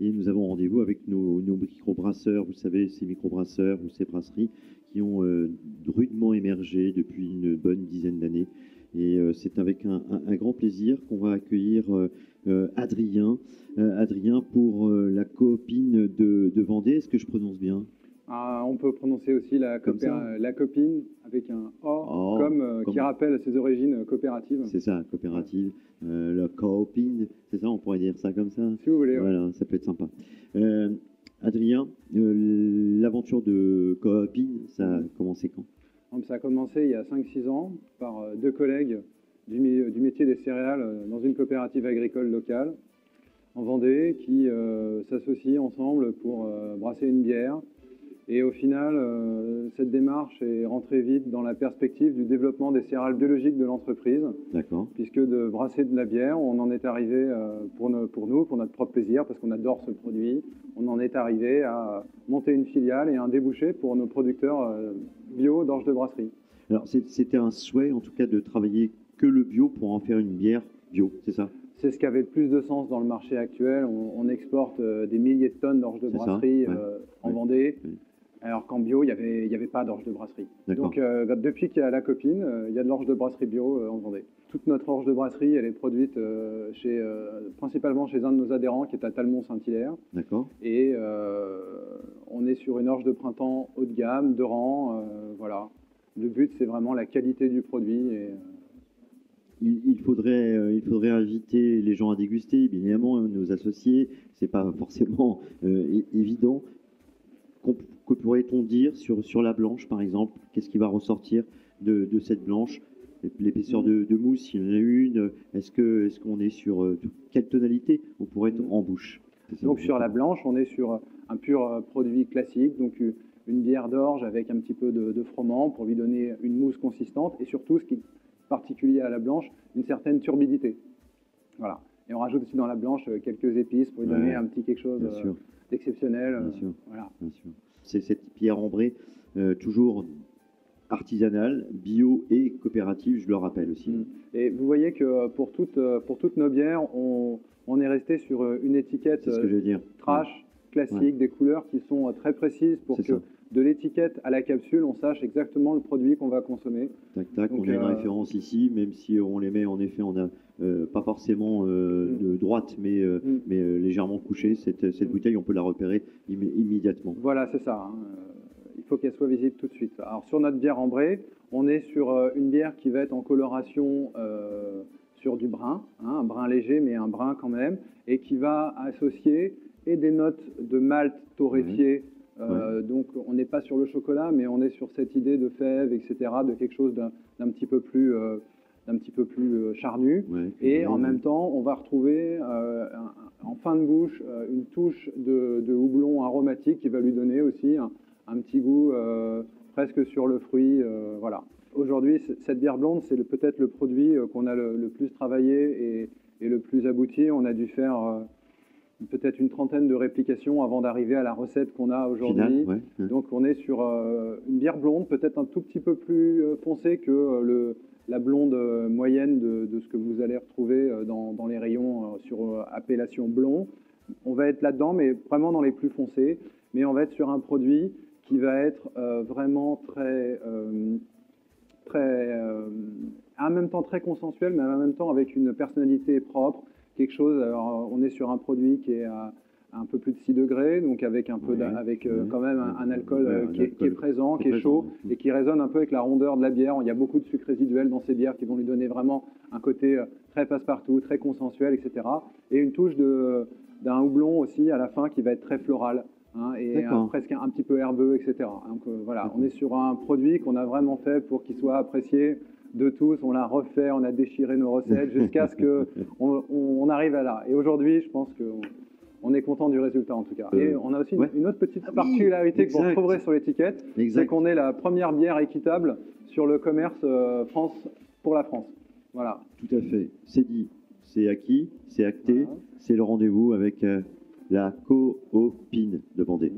et nous avons rendez-vous avec nos microbrasseurs, vous savez, ces microbrasseurs ou ces brasseries qui ont rudement émergé depuis une bonne dizaine d'années. Et c'est avec un grand plaisir qu'on va accueillir Adrien. Adrien pour la coopine de Vendée. Est-ce que je prononce bien? On peut prononcer aussi la copine avec un O, comme qui rappelle ses origines coopératives. C'est ça, coopérative. La coopine, c'est ça, on pourrait dire ça comme ça. Si vous voulez. Voilà, ouais. Ça peut être sympa. Adrien, l'aventure de coopine, ça a commencé quand? Ça a commencé il y a 5-6 ans par deux collègues du métier des céréales dans une coopérative agricole locale en Vendée qui s'associent ensemble pour brasser une bière. Et au final, cette démarche est rentrée vite dans la perspective du développement des céréales biologiques de l'entreprise. D'accord. Puisque de brasser de la bière, on en est arrivé, pour nous, pour notre propre plaisir, parce qu'on adore ce produit, on en est arrivé à monter une filiale et un débouché pour nos producteurs bio d'orge de brasserie. Alors, c'était un souhait, en tout cas, de travailler que le bio pour en faire une bière bio, c'est ça? C'est ce qui avait le plus de sens dans le marché actuel. On exporte des milliers de tonnes d'orge de brasserie en Vendée. Oui. Alors qu'en bio, il n'y avait pas d'orge de brasserie. Donc depuis qu'il y a la copine, il y a de l'orge de brasserie bio en Vendée. Toute notre orge de brasserie, elle est produite principalement chez un de nos adhérents qui est à Talmont-Saint-Hilaire. D'accord. Et on est sur une orge de printemps haut de gamme, de rang. Voilà. Le but, c'est vraiment la qualité du produit. Il faudrait inviter les gens à déguster, bien évidemment, nos associés. C'est pas forcément évident. Que pourrait-on dire sur la blanche, par exemple? Qu'est-ce qui va ressortir de cette blanche? L'épaisseur de mousse, s'il y en a une. Est-ce qu'on est sur quelle tonalité on pourrait être en bouche? Donc sur la blanche, on est sur un pur produit classique, donc une bière d'orge avec un petit peu de froment pour lui donner une mousse consistante et surtout, ce qui est particulier à la blanche, une certaine turbidité. Voilà. Et on rajoute aussi dans la blanche quelques épices pour lui donner un petit quelque chose d'exceptionnel. Bien sûr. Voilà. Bien sûr. C'est cette bière ambrée, toujours artisanale, bio et coopérative, je le rappelle aussi. Et vous voyez que pour toutes nos bières, on est resté sur une étiquette trash, classique, des couleurs qui sont très précises pour que de l'étiquette à la capsule, on sache exactement le produit qu'on va consommer. Tac, tac, donc, on a une référence ici, même si on les met, en effet, on a pas forcément de droite, mais légèrement couchée. Cette bouteille, on peut la repérer immédiatement. Voilà, c'est ça. Hein. Il faut qu'elle soit visible tout de suite. Alors, sur notre bière ambrée, on est sur une bière qui va être en coloration sur du brun, hein, un brun léger, mais un brun quand même, et qui va associer et des notes de malt torréfié. Donc on n'est pas sur le chocolat, mais on est sur cette idée de fèves, etc., de quelque chose d'un petit peu plus charnu. Et en même temps, on va retrouver en fin de bouche une touche de houblon aromatique qui va lui donner aussi un petit goût presque sur le fruit. Voilà. Aujourd'hui, cette bière blonde, c'est peut-être le produit qu'on a le plus travaillé et le plus abouti. On a dû faire peut-être une trentaine de réplications avant d'arriver à la recette qu'on a aujourd'hui. Donc on est sur une bière blonde, peut-être un tout petit peu plus foncée que la blonde moyenne de ce que vous allez retrouver dans les rayons sur appellation blond. On va être là-dedans, mais vraiment dans les plus foncés. Mais on va être sur un produit qui va être vraiment en même temps très consensuel, mais en même temps avec une personnalité propre. Quelque chose, alors on est sur un produit qui est à un peu plus de 6 degrés, donc avec un peu quand même un alcool qui est présent, qui est chaud et qui résonne un peu avec la rondeur de la bière. Il y a beaucoup de sucre résiduel dans ces bières qui vont lui donner vraiment un côté très passe-partout, très consensuel, etc. Et une touche d'un houblon aussi à la fin qui va être très floral. Hein, et presque un petit peu herbeux, etc. Donc voilà, on est sur un produit qu'on a vraiment fait pour qu'il soit apprécié de tous. On l'a refait, on a déchiré nos recettes jusqu'à ce qu'on arrive à là. Et aujourd'hui, je pense qu'on est content du résultat en tout cas. Et on a aussi une autre petite particularité que vous retrouverez sur l'étiquette, c'est qu'on est la première bière équitable sur le commerce France pour la France. Voilà. Tout à fait. C'est dit, c'est acquis, c'est acté, c'est le rendez-vous avec la coopine de Vendée.